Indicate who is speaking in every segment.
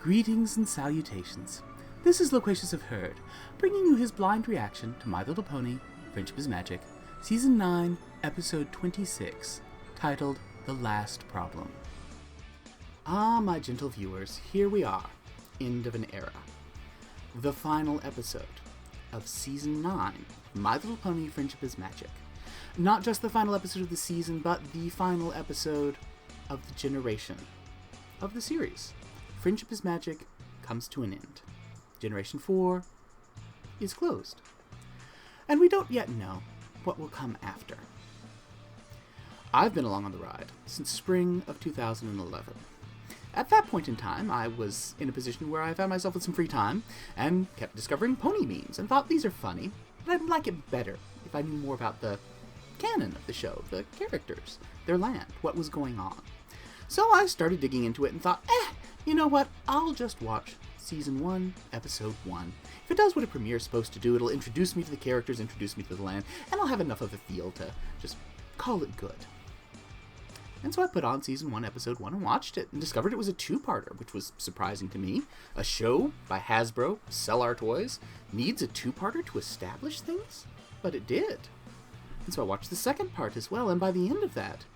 Speaker 1: Greetings and salutations. This is Loquacious of Herd, bringing you his blind reaction to My Little Pony, Friendship is Magic, Season 9, Episode 26, titled The Last Problem. Ah, my gentle viewers, here we are, end of an era. The final episode of Season 9, My Little Pony, Friendship is Magic. Not just the final episode of the season, but the final episode of the generation of the series. Friendship is Magic comes to an end. Generation 4 is closed. And we don't yet know what will come after. I've been along on the ride since spring of 2011. At that point in time, I was in a position where I found myself with some free time and kept discovering pony memes and thought these are funny, but I'd like it better if I knew more about the canon of the show, the characters, their land, what was going on. So I started digging into it and thought, you know what, I'll just watch Season 1, Episode 1. If it does what a premiere is supposed to do, it'll introduce me to the characters, introduce me to the land, and I'll have enough of a feel to just call it good. And so I put on Season 1, Episode 1 and watched it, and discovered it was a two-parter, which was surprising to me. A show by Hasbro, Sell Our Toys, needs a two-parter to establish things? But it did. And so I watched the second part as well, and by the end of that,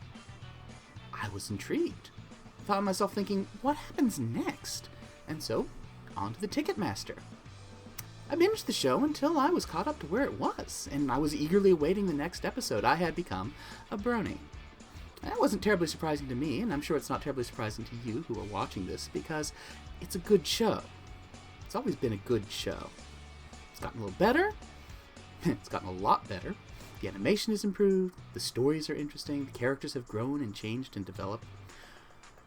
Speaker 1: I was intrigued. I found myself thinking, what happens next? And so, on to the Ticketmaster. I binged the show until I was caught up to where it was, and I was eagerly awaiting the next episode. I had become a brony. That wasn't terribly surprising to me, and I'm sure it's not terribly surprising to you who are watching this, because it's a good show. It's always been a good show. It's gotten a little better. It's gotten a lot better. The animation is improved, the stories are interesting, the characters have grown and changed and developed.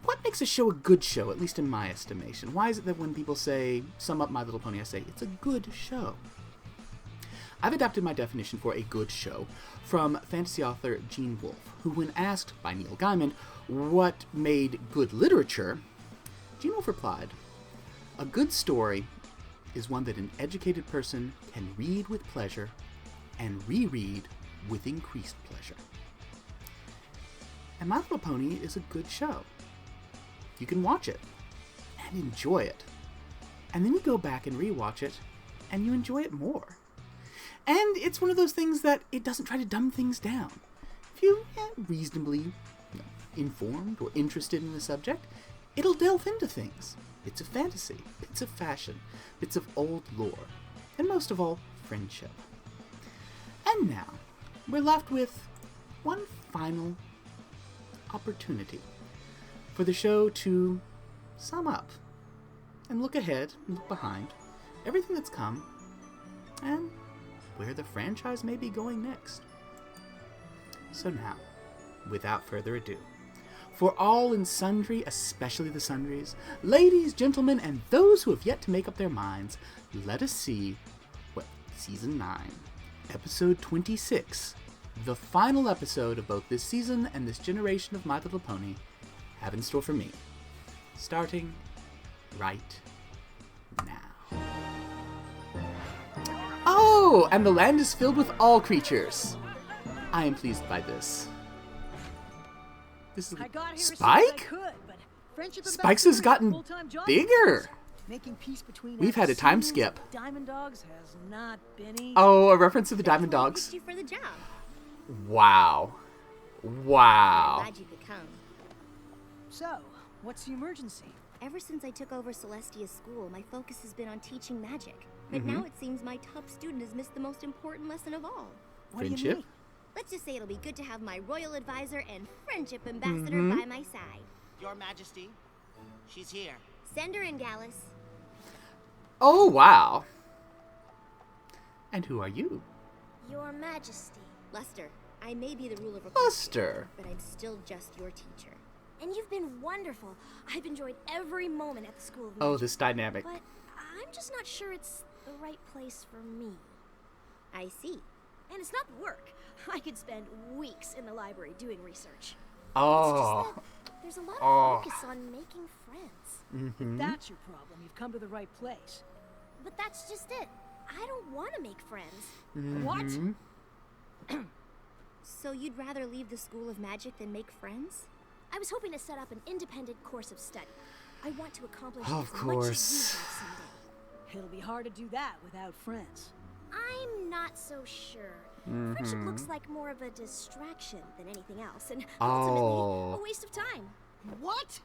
Speaker 1: What makes a show a good show, at least in my estimation? Why is it that when people say, sum up My Little Pony, I say, it's a good show? I've adapted my definition for a good show from fantasy author Gene Wolfe, who when asked by Neil Gaiman what made good literature, Gene Wolfe replied, a good story is one that an educated person can read with pleasure and reread with increased pleasure. And My Little Pony is a good show. You can watch it and enjoy it. And then you go back and rewatch it and you enjoy it more. And it's one of those things that it doesn't try to dumb things down. If you are reasonably informed or interested in the subject, it'll delve into things. Bits of fantasy, bits of fashion, bits of old lore, and most of all, friendship. And now, we're left with one final opportunity for the show to sum up and look ahead and look behind everything that's come and where the franchise may be going next. So now, without further ado, for all and sundry, especially the sundries, ladies, gentlemen, and those who have yet to make up their minds, let us see what Season 9, Episode 26, the final episode of both this season and this generation of My Little Pony, have in store for me. Starting right now. Oh, and the land is filled with all creatures. I am pleased by this. This is Spike? Spike's has gotten bigger.
Speaker 2: Making peace between
Speaker 1: We've had a time skip.
Speaker 2: Diamond Dogs has not been easy.
Speaker 1: Oh, a reference to the Diamond Dogs.
Speaker 3: You for the job.
Speaker 1: Wow. Wow.
Speaker 3: Glad you could come.
Speaker 2: So, what's the emergency?
Speaker 3: Ever since I took over Celestia's school, my focus has been on teaching magic. But now it seems my top student has missed the most important lesson of all.
Speaker 2: What do you
Speaker 1: Friendship?
Speaker 2: mean?
Speaker 3: Let's just say it'll be good to have my royal advisor and friendship ambassador by my side.
Speaker 4: Your Majesty, she's here.
Speaker 3: Send her in, Gallus.
Speaker 1: Oh, wow. And who are you?
Speaker 3: Your Majesty. Luster, I may be the ruler of a
Speaker 1: Luster.
Speaker 3: but I'm still just your teacher.
Speaker 5: And you've been wonderful. I've enjoyed every moment at the School of
Speaker 1: Oh,
Speaker 5: Magic.
Speaker 1: this dynamic.
Speaker 5: But I'm just not sure it's the right place for me.
Speaker 3: I see.
Speaker 5: And it's not work. I could spend weeks in the library doing research.
Speaker 1: Oh.
Speaker 5: It's just that there's a lot of focus on making friends.
Speaker 2: If that's your problem, you've come to the right place.
Speaker 5: But that's just it. I don't want to make friends.
Speaker 2: What?
Speaker 3: So you'd rather leave the School of Magic than make friends?
Speaker 5: I was hoping to set up an independent course of study. I want to accomplish
Speaker 1: Of
Speaker 5: as much
Speaker 1: course.
Speaker 5: as you have someday.
Speaker 2: It'll be hard to do that without friends.
Speaker 5: I'm not so sure. Friendship looks like more of a distraction than anything else, and
Speaker 1: Oh.
Speaker 5: ultimately a waste of time.
Speaker 2: What?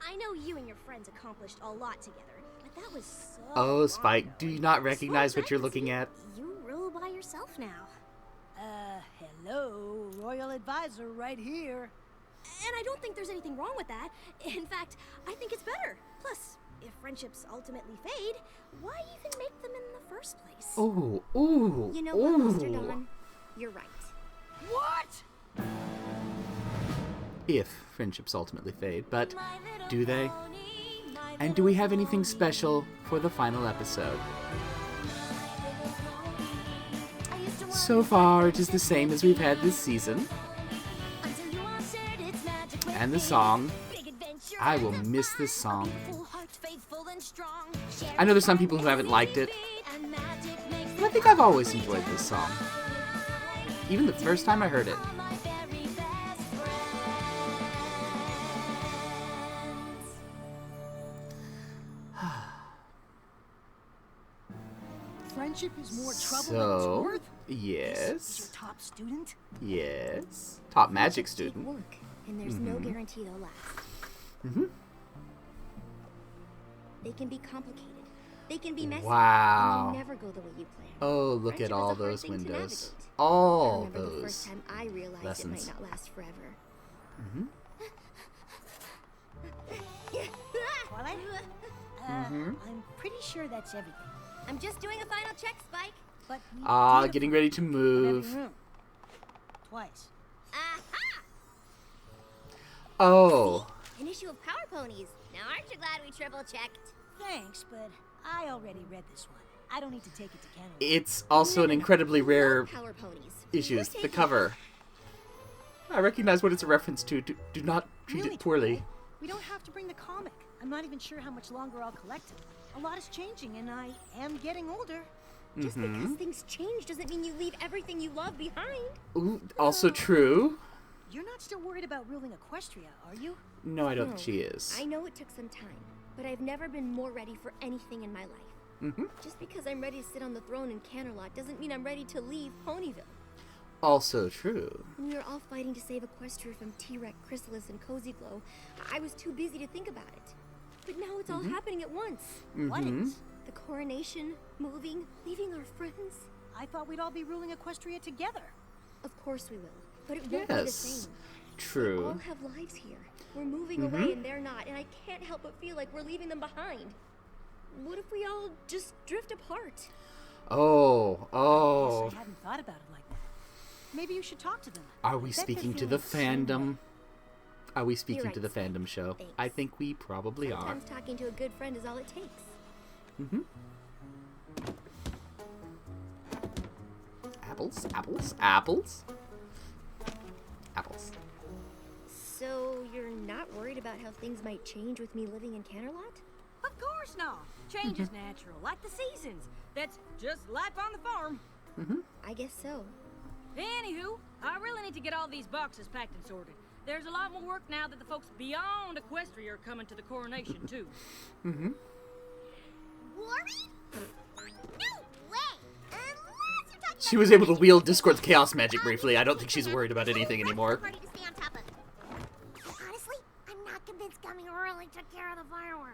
Speaker 5: I know you and your friends accomplished a lot together, but that was so
Speaker 1: Oh,
Speaker 5: long
Speaker 1: Spike,
Speaker 5: ago,
Speaker 1: do you
Speaker 5: and
Speaker 1: not
Speaker 5: as
Speaker 1: recognize
Speaker 5: far as
Speaker 1: what you're
Speaker 5: I can
Speaker 1: looking
Speaker 5: see,
Speaker 1: at?
Speaker 5: You rule by yourself now.
Speaker 2: Hello, Royal Advisor right here.
Speaker 5: And I don't think there's anything wrong with that. In fact, I think it's better. Plus, if friendships ultimately fade, why even make them in the first place?
Speaker 1: Ooh, ooh,
Speaker 3: You know what, Mr.
Speaker 1: ooh.
Speaker 3: Don? You're right.
Speaker 2: What?
Speaker 1: If friendships ultimately fade, but do they? And do we have anything special for the final episode? So far, it is the same as we've had this season. And the song, I will miss this song. I know there's some people who haven't liked it, but I think I've always enjoyed this song. Even the first time I heard it.
Speaker 2: Friendship is more trouble than it's
Speaker 1: So,
Speaker 2: worth? This is
Speaker 1: yes,
Speaker 2: your top student?
Speaker 1: yes, top magic
Speaker 3: Take
Speaker 1: student.
Speaker 3: work, and there's no guarantee they'll last.
Speaker 1: Mhm.
Speaker 3: They can be complicated. They can be messy.
Speaker 1: Wow.
Speaker 3: And they never go the way you plan.
Speaker 1: Oh, look
Speaker 3: Friendship
Speaker 1: at
Speaker 3: is a
Speaker 1: all
Speaker 3: hard
Speaker 1: those
Speaker 3: thing to
Speaker 1: windows.
Speaker 3: navigate. I
Speaker 1: All
Speaker 3: remember the
Speaker 1: those
Speaker 3: first time I realized
Speaker 1: lessons.
Speaker 3: it might not last forever.
Speaker 2: Twilight? I'm pretty sure that's everything.
Speaker 3: I'm just doing a final check, Spike.
Speaker 2: But we
Speaker 1: Ah,
Speaker 2: did
Speaker 1: getting
Speaker 2: find
Speaker 1: ready to
Speaker 2: every
Speaker 1: move.
Speaker 2: room. Twice.
Speaker 3: Aha!
Speaker 1: Oh,
Speaker 3: An issue of Power Ponies. Now aren't you glad we triple checked?
Speaker 2: Thanks, but I already read this one. I don't need to take it to Canada.
Speaker 1: it's also an incredibly rare
Speaker 3: Power Ponies.
Speaker 1: issues.
Speaker 3: We're
Speaker 1: The
Speaker 3: taking
Speaker 1: cover. I recognize what it's a reference to. Do not treat
Speaker 2: Really,
Speaker 1: it poorly.
Speaker 2: Twilight? We don't have to bring the comic. I'm not even sure how much longer I'll collect it. A lot is changing, and I am getting older.
Speaker 3: Just because things change doesn't mean you leave everything you love behind.
Speaker 1: Ooh, also true.
Speaker 2: You're not still worried about ruling Equestria, are you?
Speaker 1: No, I don't
Speaker 3: No,
Speaker 1: think she is.
Speaker 3: I know it took some time, but I've never been more ready for anything in my life. Just because I'm ready to sit on the throne in Canterlot doesn't mean I'm ready to leave Ponyville.
Speaker 1: Also true.
Speaker 3: When we were all fighting to save Equestria from T-Rex, Chrysalis, and Cozy Glow, I was too busy to think about it. But now it's all happening at once.
Speaker 2: What is?
Speaker 3: The coronation, moving, leaving our friends.
Speaker 2: I thought we'd all be ruling Equestria together.
Speaker 3: Of course we will, but it won't be the
Speaker 1: Yes,
Speaker 3: same. We
Speaker 1: true.
Speaker 3: all have lives here. We're moving away and they're not, and I can't help but feel like we're leaving them behind. What if we all just drift apart?
Speaker 1: Oh, oh.
Speaker 2: Guess I hadn't thought about it like that. Maybe you should talk to them.
Speaker 1: Are we
Speaker 2: Bet they're
Speaker 1: speaking to
Speaker 2: feeling
Speaker 1: the
Speaker 2: the same way.
Speaker 1: fandom? Are we speaking
Speaker 3: right,
Speaker 1: to the
Speaker 3: Spike.
Speaker 1: fandom show?
Speaker 3: Thanks.
Speaker 1: I think we probably are.
Speaker 3: Sometimes talking to a good friend is all it takes.
Speaker 1: Apples, apples, apples. Apples.
Speaker 3: So you're not worried about how things might change with me living in Canterlot?
Speaker 6: Of course not. Change is natural, like the seasons. That's just life on the farm.
Speaker 3: I guess so.
Speaker 6: Anywho, I really need to get all these boxes packed and sorted. There's a lot more work now that the folks beyond Equestria are coming to the coronation, too.
Speaker 5: Worried? No way! Unless you're talking
Speaker 1: She was able to wield Discord's chaos magic briefly. I don't think she's worried about anything anymore.
Speaker 5: Party to stay on top of. Honestly, I'm not convinced Gummy really took care of the fireworks.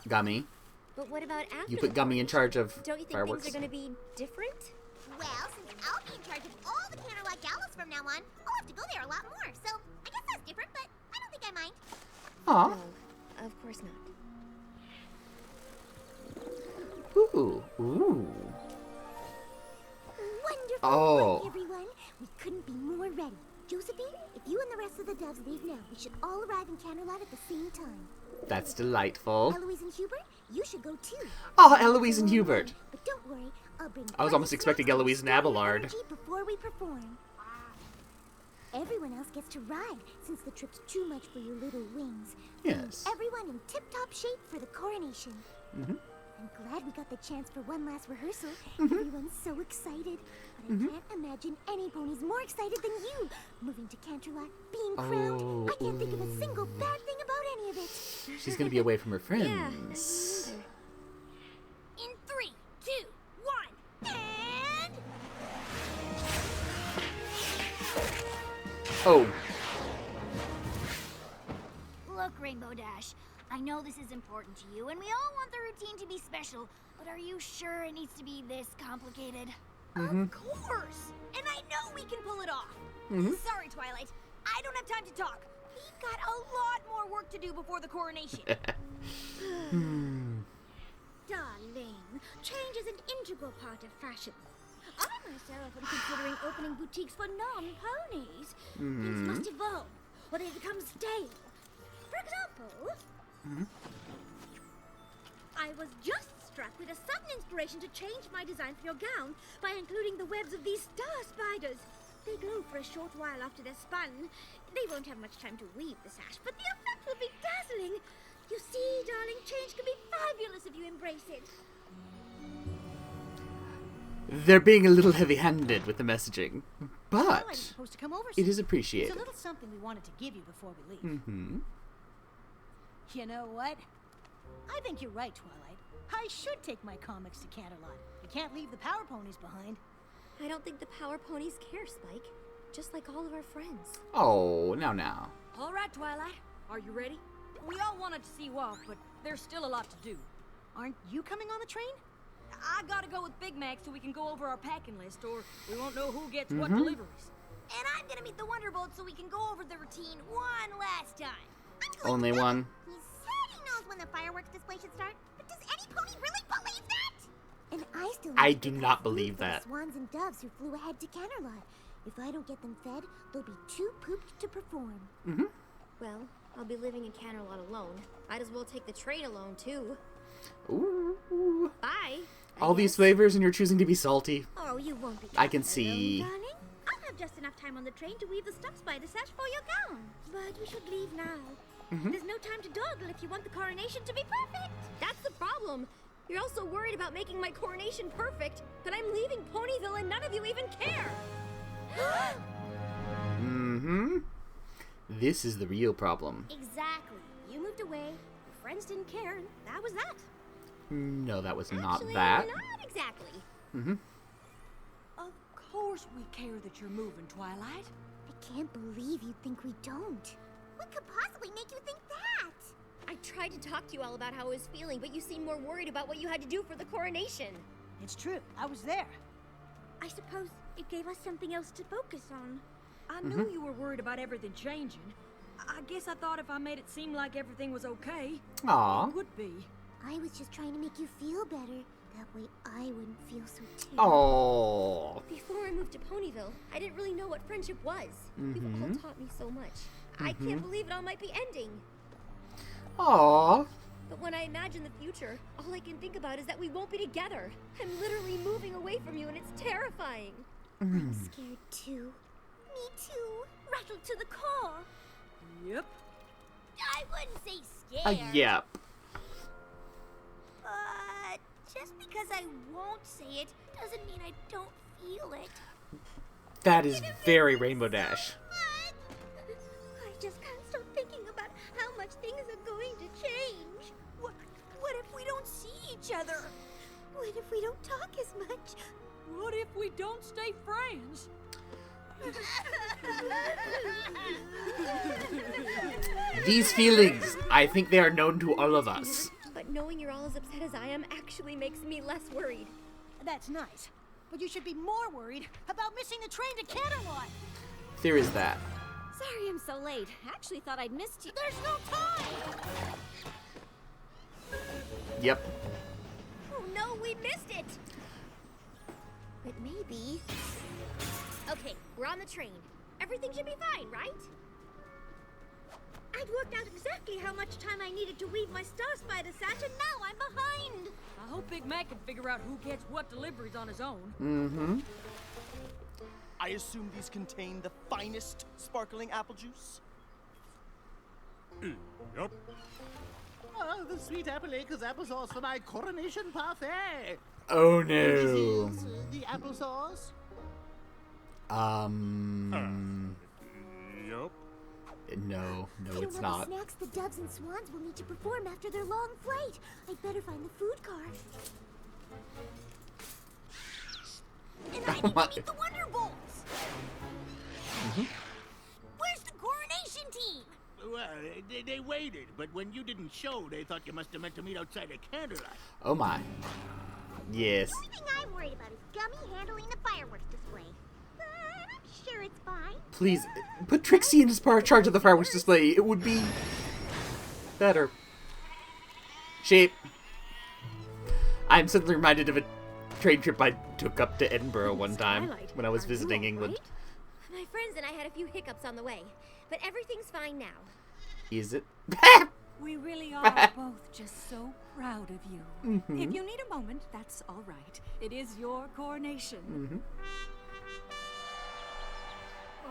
Speaker 1: Gummy.
Speaker 3: But what about after
Speaker 1: You
Speaker 3: the
Speaker 1: put Gummy in charge of
Speaker 3: Don't you think
Speaker 1: fireworks.
Speaker 3: things are going to be different?
Speaker 5: Well, since I'll be in charge of all the Canterlot galas from now on, I'll have to go there a lot more. So I guess that's different, but I don't think I mind.
Speaker 1: Aw.
Speaker 3: No, of course not.
Speaker 1: Ooh. Ooh.
Speaker 5: Wonderful
Speaker 1: Oh.
Speaker 5: work, everyone. We couldn't be more ready. Josephine, if you and the rest of the doves leave now, we should all arrive in Canterlot at the same time.
Speaker 1: That's delightful.
Speaker 5: Eloise and Hubert, you should go too.
Speaker 1: Oh, Eloise and Hubert.
Speaker 5: But don't worry, I'll bring
Speaker 1: I was almost expecting Eloise and Abelard.
Speaker 5: energy before we perform. Everyone else gets to ride, since the trip's too much for your little wings.
Speaker 1: Yes.
Speaker 5: Everyone in tip-top shape for the coronation. I'm glad we got the chance for one last rehearsal. Everyone's so excited. But I can't imagine any pony's more excited than you. Moving to Canterlot, being crowned.
Speaker 1: Oh,
Speaker 5: I can't think of a single bad thing about any of it.
Speaker 1: She's gonna be away from her
Speaker 3: Yeah, I
Speaker 1: friends.
Speaker 3: wonder.
Speaker 5: In 3, 2, 1, and...
Speaker 1: Oh,
Speaker 5: Look, Rainbow Dash, I know this is important to you, and we all want the routine to be special, but are you sure it needs to be this complicated?
Speaker 2: Of course! And I know we can pull it off! Sorry, Twilight. I don't have time to talk. We've got a lot more work to do before the coronation.
Speaker 5: Darling, change is an integral part of fashion. I myself am considering opening boutiques for non-ponies. Things must evolve, or they become stale. For example, I was just struck with a sudden inspiration to change my design for your gown by including the webs of these star spiders. They glow for a short while after they're spun. They won't have much time to weave the sash, but the effect will be dazzling. You see, darling, change can be fabulous if you embrace it.
Speaker 1: they're being a little heavy-handed with the messaging,
Speaker 2: Twilight's
Speaker 1: but
Speaker 2: supposed to come over
Speaker 1: it
Speaker 2: soon.
Speaker 1: is appreciated.
Speaker 2: It's a little something we wanted to give you before we leave.
Speaker 1: Mm-hmm.
Speaker 2: You know what? I think you're right, Twilight. I should take my comics to Canterlot. We can't leave the Power Ponies behind.
Speaker 3: I don't think the Power Ponies care, Spike. Just like all of our friends.
Speaker 1: Oh, now.
Speaker 6: All right, Twilight. Are you ready? We all wanted to see you off, but there's still a lot to do.
Speaker 2: Aren't you coming on the train?
Speaker 6: I gotta go with Big Mac so we can go over our packing list, or we won't know who gets what deliveries.
Speaker 5: And I'm gonna meet the Wonderbolt so we can go over the routine one last time.
Speaker 1: Only one.
Speaker 5: He said he knows when the fireworks display should start, but does any pony really believe that? And I still
Speaker 1: I
Speaker 5: need to
Speaker 1: do
Speaker 5: pick
Speaker 1: not
Speaker 5: up food
Speaker 1: believe
Speaker 5: for the
Speaker 1: that.
Speaker 5: swans and doves who flew ahead to Canterlot. If I don't get them fed, they'll be too pooped to perform.
Speaker 3: Well, I'll be living in Canterlot alone. Might as well take the train alone, too.
Speaker 1: Ooh.
Speaker 3: Bye.
Speaker 1: All these flavors and you're choosing to be salty.
Speaker 5: Oh, you won't be.
Speaker 1: I can
Speaker 5: alone,
Speaker 1: see.
Speaker 5: darling. I'll have just enough time on the train to weave the stuff spider sash for your gown. But we should leave now. There's no time to dawdle if you want the coronation to be perfect.
Speaker 3: That's the problem. You're also worried about making my coronation perfect, but I'm leaving Ponyville and none of you even care.
Speaker 1: Mm-hmm. This is the real problem.
Speaker 5: Exactly. You moved away. Your friends didn't care, and that was that.
Speaker 1: No, that was not
Speaker 3: Actually,
Speaker 1: that.
Speaker 3: not exactly.
Speaker 6: Of course we care that you're moving, Twilight.
Speaker 5: I can't believe you think we don't. What could possibly make you think that?
Speaker 3: I tried to talk to you all about how I was feeling, but you seemed more worried about what you had to do for the coronation.
Speaker 2: It's true. I was there.
Speaker 5: I suppose it gave us something else to focus on.
Speaker 6: I knew you were worried about everything changing. I guess I thought if I made it seem like everything was okay,
Speaker 1: Aw.
Speaker 6: it would be.
Speaker 5: I was just trying to make you feel better. That way I wouldn't feel so terrible.
Speaker 1: Oh.
Speaker 3: Before I moved to Ponyville, I didn't really know what friendship was. You've all taught me so much. I can't believe it all might be ending.
Speaker 1: Aw.
Speaker 3: But when I imagine the future, all I can think about is that we won't be together. I'm literally moving away from you and it's terrifying.
Speaker 5: I'm scared too. Me too. Rattled to the core.
Speaker 6: Yep.
Speaker 5: I wouldn't say scared.
Speaker 1: Yep.
Speaker 5: But just because I won't say it doesn't mean I don't feel it.
Speaker 1: That is very Rainbow Dash.
Speaker 5: I just can't stop thinking about how much things are going to change.
Speaker 2: What if we don't see each other?
Speaker 5: What if we don't talk as much?
Speaker 6: What if we don't stay friends?
Speaker 1: These feelings, I think they are known to all of us.
Speaker 3: But knowing you're all as upset as I am actually makes me less worried.
Speaker 2: That's nice. But you should be more worried about missing the train to Canterlot.
Speaker 1: There is that.
Speaker 5: Sorry I'm so late. Actually thought I'd missed you.
Speaker 2: There's no time!
Speaker 1: Yep.
Speaker 3: Oh no, we missed it! But maybe... Okay, we're on the train. Everything should be fine, right?
Speaker 5: I'd worked out exactly how much time I needed to weave my star spider sash, and now I'm behind.
Speaker 6: I hope Big Mac can figure out who gets what deliveries on his own.
Speaker 1: Mm-hmm.
Speaker 7: I assume these contain the finest sparkling apple juice?
Speaker 8: Yup.
Speaker 9: Oh, the sweet apple acres applesauce for my coronation parfait.
Speaker 1: Oh
Speaker 9: This
Speaker 1: no.
Speaker 9: is the applesauce.
Speaker 8: Yup.
Speaker 1: No,
Speaker 8: I don't
Speaker 1: it's
Speaker 8: have
Speaker 1: not.
Speaker 8: the snacks the doves and swans will need to perform after their long flight. I'd better find the food cart.
Speaker 2: And I need to meet the Wonderbolts. Where's the Coronation team?
Speaker 9: Well, they waited, but when you didn't show, they thought you must have meant to meet outside of Candlelight.
Speaker 1: Oh my. Yes.
Speaker 8: The only thing I'm worried about is Gummy handling the fireworks display. But I'm sure it's fine.
Speaker 1: Please, put Trixie in charge of the fireworks display. It would be better. Shape. I'm suddenly reminded of a train trip I took up to Edinburgh one time
Speaker 3: Twilight,
Speaker 1: when I was
Speaker 3: are
Speaker 1: visiting
Speaker 3: you all
Speaker 1: England.
Speaker 3: right? My friends and I had a few hiccups on the way, but everything's fine now.
Speaker 1: Is it?
Speaker 10: We really are both just so proud of you. If you need a moment, that's all right. It is your coronation.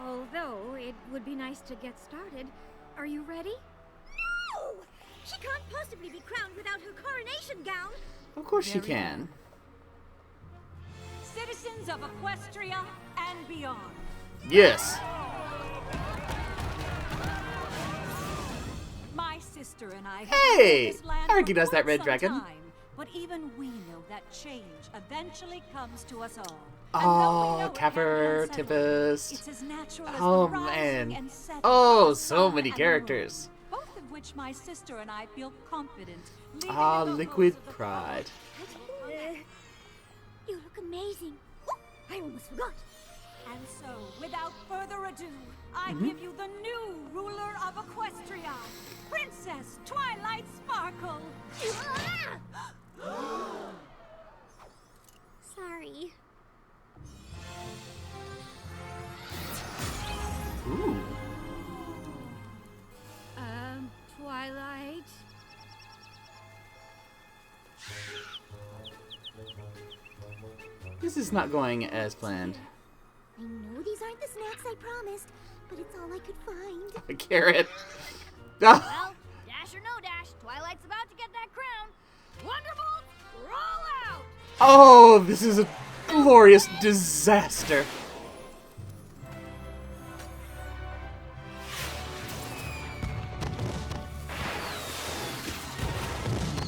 Speaker 5: Although, it would be nice to get started. Are you ready?
Speaker 8: No! She can't possibly be crowned without her coronation gown.
Speaker 1: Of course she can.
Speaker 10: Citizens of Equestria and beyond.
Speaker 1: Yes.
Speaker 10: My sister and I have
Speaker 1: Hey!
Speaker 10: lived in this land
Speaker 1: I recognize
Speaker 10: for
Speaker 1: that
Speaker 10: quite
Speaker 1: red
Speaker 10: some
Speaker 1: dragon.
Speaker 10: time, but even we know that change eventually comes to us all.
Speaker 1: Oh, Capper, Tempest.
Speaker 10: It's as natural as
Speaker 1: Oh,
Speaker 10: the rising
Speaker 1: man.
Speaker 10: and setting
Speaker 1: Oh,
Speaker 10: of the
Speaker 1: so
Speaker 10: sun
Speaker 1: many
Speaker 10: and the
Speaker 1: characters.
Speaker 10: moon, both of which my sister and I feel confident. leading
Speaker 1: Ah,
Speaker 10: in the
Speaker 1: Liquid
Speaker 10: halls of the
Speaker 1: Pride.
Speaker 8: You look amazing. Oh, I almost forgot.
Speaker 10: And so, without further ado, I give you the new ruler of Equestria, Princess Twilight Sparkle.
Speaker 3: Sorry.
Speaker 1: Ooh.
Speaker 5: Twilight?
Speaker 1: This is not going as planned.
Speaker 8: I know these aren't the snacks I promised, but it's all I could find.
Speaker 1: A carrot. Ah.
Speaker 2: Well, dash or no dash, Twilight's about to get that crown. Wonderbolts, roll out!
Speaker 1: Oh, this is a glorious disaster.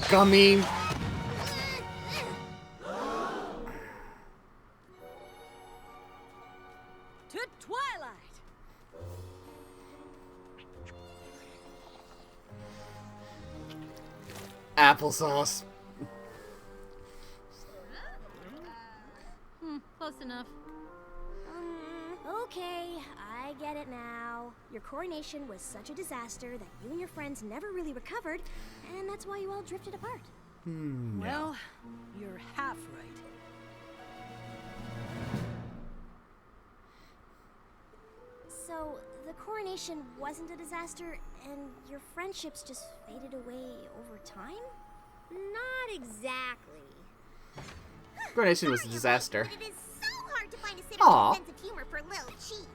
Speaker 1: Gummy.
Speaker 6: To Twilight!
Speaker 1: Applesauce.
Speaker 2: Close enough.
Speaker 8: Okay, I get it now. Your coronation was such a disaster that you and your friends never really recovered, and that's why you all drifted apart.
Speaker 10: Well, you're half right.
Speaker 8: So, the coronation wasn't a disaster, and your friendships just faded away over time?
Speaker 3: Not exactly.
Speaker 1: Coronation was a disaster.
Speaker 8: But it is so hard to find a
Speaker 1: Aw.
Speaker 8: sense of humor for little cheese.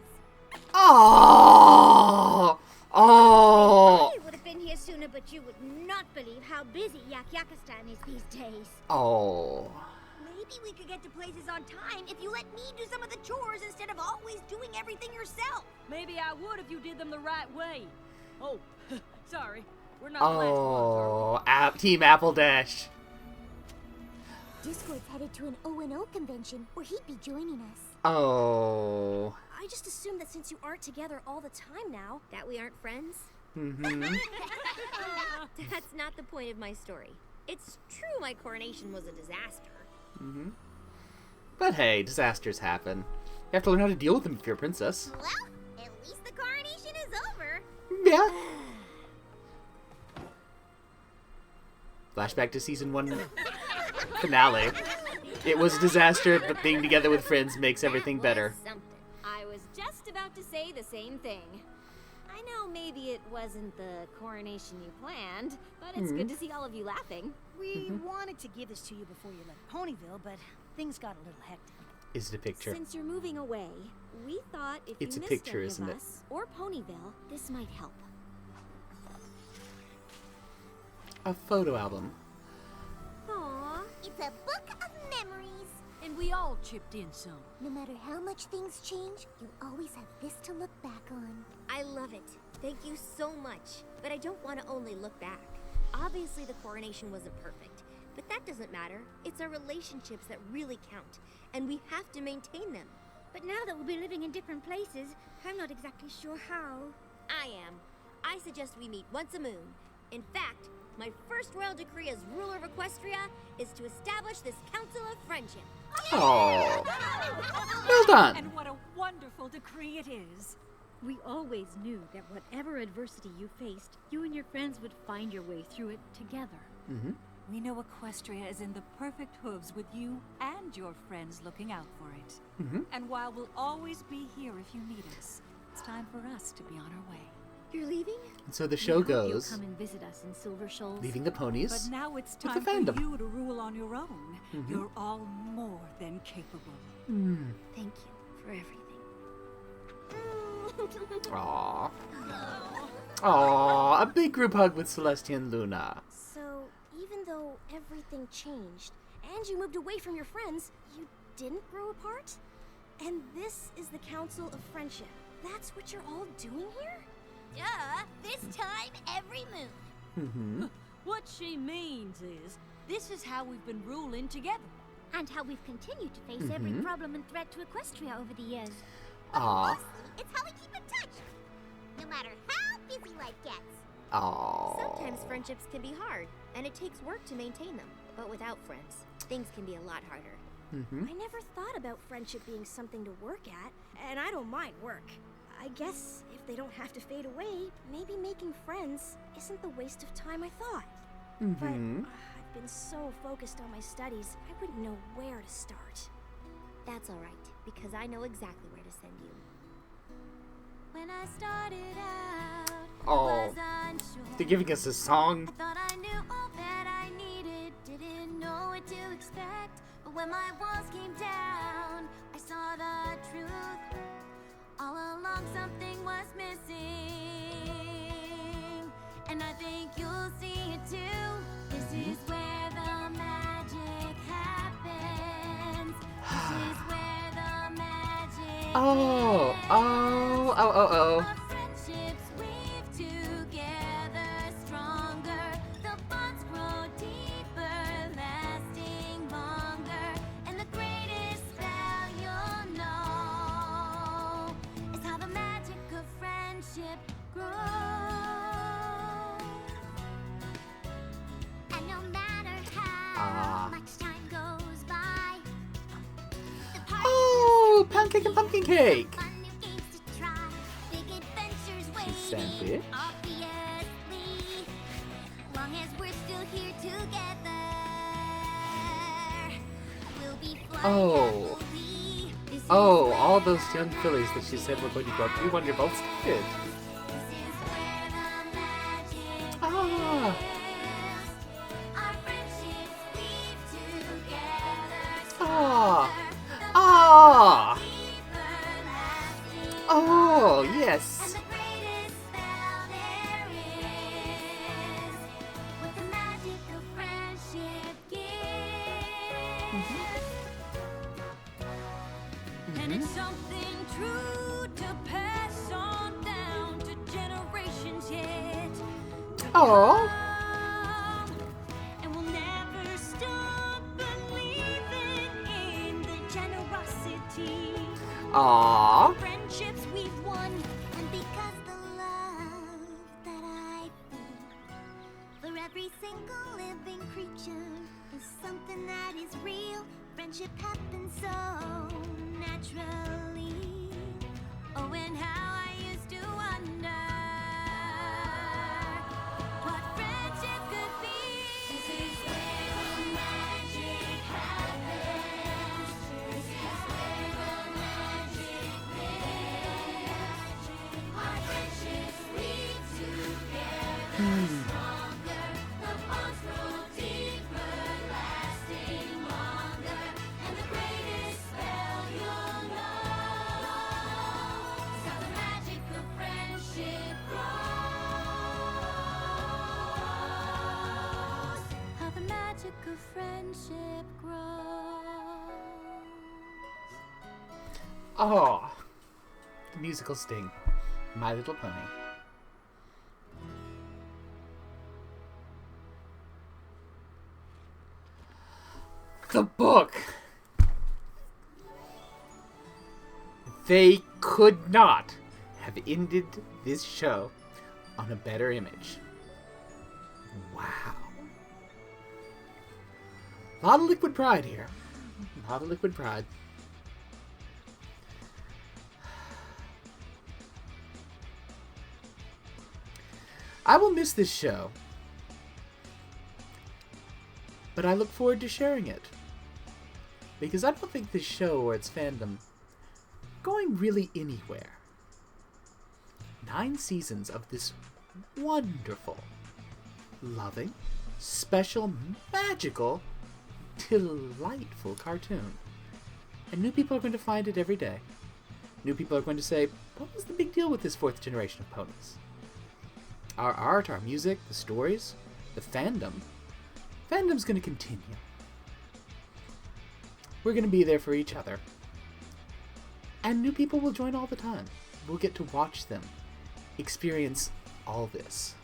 Speaker 1: Oh. Oh.
Speaker 8: I would have been here sooner, but you would not believe how busy Yakistan is these days.
Speaker 1: Oh.
Speaker 2: Maybe we could get to places on time if you let me do some of the chores instead of always doing everything yourself.
Speaker 6: Maybe I would if you did them the right way. Oh, sorry. We're not the last ones, are we?
Speaker 1: Oh. Team Apple Dash.
Speaker 8: Discord's headed to an O&O convention where he'd be joining us.
Speaker 1: Oh.
Speaker 8: I just assumed that since you aren't together all the time now,
Speaker 3: That we aren't friends? That's not the point of my story. It's true my coronation was a disaster.
Speaker 1: But hey, disasters happen. You have to learn how to deal with them if you're a princess.
Speaker 8: well, at least the coronation is over.
Speaker 1: Yeah. Flashback to season 1 finale. It was a disaster, but being together with friends makes everything better.
Speaker 3: Something. I was just about to say the same thing. I know maybe it wasn't the coronation you planned, but it's good to see all of you laughing.
Speaker 11: We wanted to give this to you before you left Ponyville, but things got a little hectic.
Speaker 1: Is it a picture?
Speaker 3: Since you're moving away, we thought if
Speaker 1: It's
Speaker 3: you
Speaker 1: a
Speaker 3: missed
Speaker 1: picture,
Speaker 3: any
Speaker 1: isn't
Speaker 3: of
Speaker 1: it?
Speaker 3: us or Ponyville, this might help.
Speaker 1: A photo album.
Speaker 8: Aww, it's a book of memories.
Speaker 10: And we all chipped in some.
Speaker 8: No matter how much things change, you always have this to look back on.
Speaker 3: I love it. Thank you so much. But I don't want to only look back. Obviously, the coronation wasn't perfect. But that doesn't matter. It's our relationships that really count. And we have to maintain them.
Speaker 5: But now that we'll be living in different places, I'm not exactly sure how.
Speaker 3: I am. I suggest we meet once a moon. In fact, my first royal decree as ruler of Equestria is to establish this Council of Friendship.
Speaker 1: Oh. Well done.
Speaker 10: And what a wonderful decree it is.
Speaker 12: We always knew that whatever adversity you faced, you and your friends would find your way through it together.
Speaker 1: Mm-hmm.
Speaker 10: We know Equestria is in the perfect hooves with you and your friends looking out for it.
Speaker 1: Mm-hmm.
Speaker 10: And while we'll always be here if you need us, it's time for us to be on our way.
Speaker 3: You're leaving?
Speaker 1: And so the show goes,
Speaker 12: You'll come and visit us in Silver Shoals.
Speaker 1: leaving the ponies.
Speaker 10: But now it's
Speaker 1: with
Speaker 10: time
Speaker 1: the
Speaker 10: for
Speaker 1: fandom.
Speaker 10: you to rule on your own.
Speaker 1: Mhm.
Speaker 10: You're all more than capable.
Speaker 3: Thank you for everything.
Speaker 1: Aww. Aww, a big group hug with Celestia and Luna.
Speaker 8: So, even though everything changed, and you moved away from your friends, you didn't grow apart? And this is the Council of Friendship. That's what you're all doing here?
Speaker 2: Duh, this time every moon.
Speaker 1: Mm-hmm.
Speaker 6: What she means is, this is how we've been ruling together.
Speaker 5: And how we've continued to face every problem and threat to Equestria over the years.
Speaker 1: Aww.
Speaker 2: It's how we keep in touch, no matter how busy life gets.
Speaker 1: Aww.
Speaker 3: Sometimes friendships can be hard, and it takes work to maintain them. But without friends, things can be a lot harder.
Speaker 1: Mm-hmm.
Speaker 8: I never thought about friendship being something to work at, and I don't mind work. I guess if they don't have to fade away, maybe making friends isn't the waste of time I thought. But I've been so focused on my studies, I wouldn't know where to start.
Speaker 3: That's all right, because I know exactly where to send you.
Speaker 2: When I started out,
Speaker 1: Oh, they're giving us a song.
Speaker 2: I thought I knew all that I needed, didn't know what to expect. But when my walls came down, I saw the truth. All along something was missing, and I think you'll see it too. This is where the magic happens. This is where the magic
Speaker 1: Oh.
Speaker 2: Our friendships weave together stronger. The bonds grow deeper, lasting longer. And the greatest spell you'll know is how the magic of friendship grows. And no matter how much time goes by, the party
Speaker 1: Oh, pancake and pumpkin cake.
Speaker 2: fun new games to try, big adventures waiting.
Speaker 1: Sandwich.
Speaker 2: Obviously, long as we're still here together, we'll be flying
Speaker 1: Oh.
Speaker 2: happily. This is
Speaker 1: Oh,
Speaker 2: where
Speaker 1: all those young fillies that she said were going to grow up to be wonderful started.
Speaker 2: This is where the magic
Speaker 1: Ah.
Speaker 2: lives. Our friendships weave together
Speaker 1: Ah.
Speaker 2: stronger.
Speaker 1: Ah.
Speaker 2: Deeper, lasting
Speaker 1: Oh, yes.
Speaker 2: And the greatest spell there is, what the magic of friendship gives.
Speaker 6: And it's something true to pass on down to generations yet.
Speaker 1: Oh.
Speaker 6: And we'll never stop believing in the generosity.
Speaker 1: Aww.
Speaker 2: Friendships we've won, and because the love that I feel for every single living creature is something that is real. Friendship happens so naturally. Oh, and how I used to wonder what friendship could be. This is where the magic happens. This is where the magic lives. Our friendships weave together stronger. The bonds grow deeper, lasting longer. And the greatest spell you'll know is how the magic of friendship grows. How the magic of friendship grows.
Speaker 1: Oh, the musical sting. My Little Pony. The book! They could not have ended this show on a better image. Wow. A lot of liquid pride here. A lot of liquid pride. I will miss this show, but I look forward to sharing it. Because I don't think this show or its fandom going really anywhere. 9 seasons of this wonderful, loving, special, magical, delightful cartoon. And new people are going to find it every day. New people are going to say, what was the big deal with this 4th generation of ponies? Our art, our music, the stories, the fandom. Fandom's going to continue. We're going to be there for each other. And new people will join all the time. We'll get to watch them experience all this.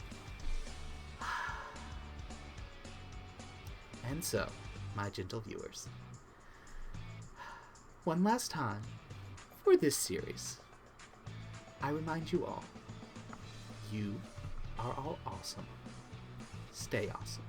Speaker 1: And so, my gentle viewers, one last time, for this series, I remind you all, you are all awesome. Stay awesome.